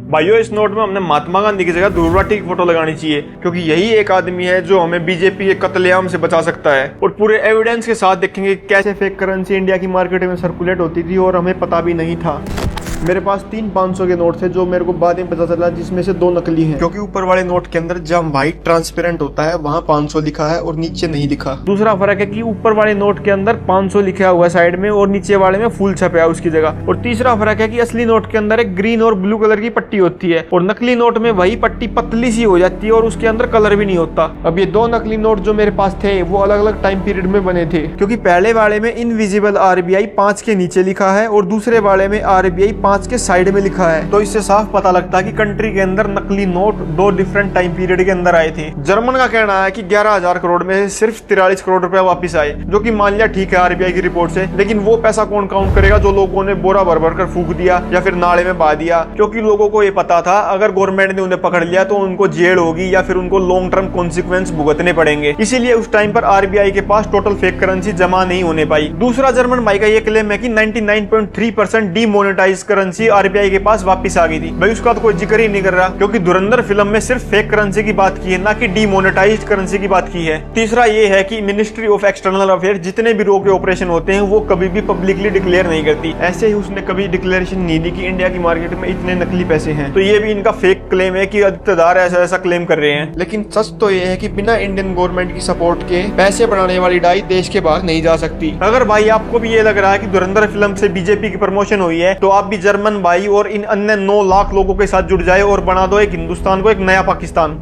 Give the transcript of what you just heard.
भाइयों, इस नोट में हमने महात्मा गांधी की जगह ध्रुव राठी की फोटो लगानी चाहिए, क्योंकि यही एक आदमी है जो हमें बीजेपी के कत्लेआम से बचा सकता है। और पूरे एविडेंस के साथ देखेंगे कैसे फेक करेंसी इंडिया की मार्केट में सर्कुलेट होती थी और हमें पता भी नहीं था। मेरे पास 3 500 के नोट थे जो मेरे को बाद में पता चला, जिसमें से 2 नकली हैं, क्योंकि ऊपर वाले नोट के अंदर जब व्हाइट ट्रांसपेरेंट होता है वहाँ 500 लिखा है और नीचे नहीं लिखा। दूसरा फर्क है कि ऊपर वाले नोट के अंदर 500 लिखा हुआ है साइड में और नीचे वाले में फूल छपा है उसकी जगह। और तीसरा फर्क है कि असली नोट के अंदर एक ग्रीन और ब्लू कलर की पट्टी होती है और नकली नोट में वही पट्टी पतली सी हो जाती है और उसके अंदर कलर भी नहीं होता। अब ये 2 नकली नोट जो मेरे पास थे वो अलग अलग टाइम पीरियड में बने थे, क्योंकि पहले वाले में इनविजिबल RBI 5 के नीचे लिखा है और दूसरे वाले में RBI 5 के साइड में लिखा है। तो इससे साफ पता लगता है कि कंट्री के अंदर नकली नोट 2 डिफरेंट टाइम पीरियड के अंदर आए थे। जर्मन का कहना है कि 11,000 करोड़ में से सिर्फ 43 करोड़ रुपए वापस आए, जो कि मान लिया ठीक है RBI की रिपोर्ट से, लेकिन वो पैसा कौन काउंट करेगा जो लोगों ने बोरा भर भर कर फूक दिया या फिर नाले में बहा दिया। क्योंकि लोगों को ये पता था अगर गवर्नमेंट ने उन्हें पकड़ लिया तो उनको जेल होगी या फिर उनको लॉन्ग टर्म कॉन्सिक्वेंस भुगतने पड़ेंगे। इसीलिए उस टाइम पर RBI के पास टोटल फेक करेंसी जमा नहीं होने पाई। दूसरा जर्मन भाई का ये क्लेम है कि 99.3% डीमोनेटाइज करेंसी RBI के पास वापस आ गई थी। भाई उसका तो कोई जिक्र ही नहीं कर रहा, क्योंकि धुरंधर फिल्म में सिर्फ फेक करेंसी की बात की है, ना कि डीमोनेटाइज्ड करेंसी की बात की है। तीसरा ये है कि मिनिस्ट्री ऑफ एक्सटर्नल अफेयर जितने भी रो के ऑपरेशन होते हैं वो कभी भी पब्लिकली डिक्लेयर नहीं करती। ऐसे ही उसने कभी डिक्लेरेशन नहीं दी कि इंडिया की मार्केट में इतने नकली पैसे हैं। तो ये भी इनका फेक क्लेम है कि अधिकतर ऐसा ऐसा क्लेम कर रहे हैं। लेकिन सच तो ये है कि बिना इंडियन गवर्नमेंट की सपोर्ट के पैसे बनाने वाली डाई देश के बाहर नहीं जा सकती। अगर भाई आपको भी ये लग रहा है कि धुरंधर फिल्म से बीजेपी की प्रमोशन हुई है, तो आप भी जर्मन भाई और इन अन्य 9 लाख लोगों के साथ जुड़ जाए और बना दो एक हिंदुस्तान को एक नया पाकिस्तान।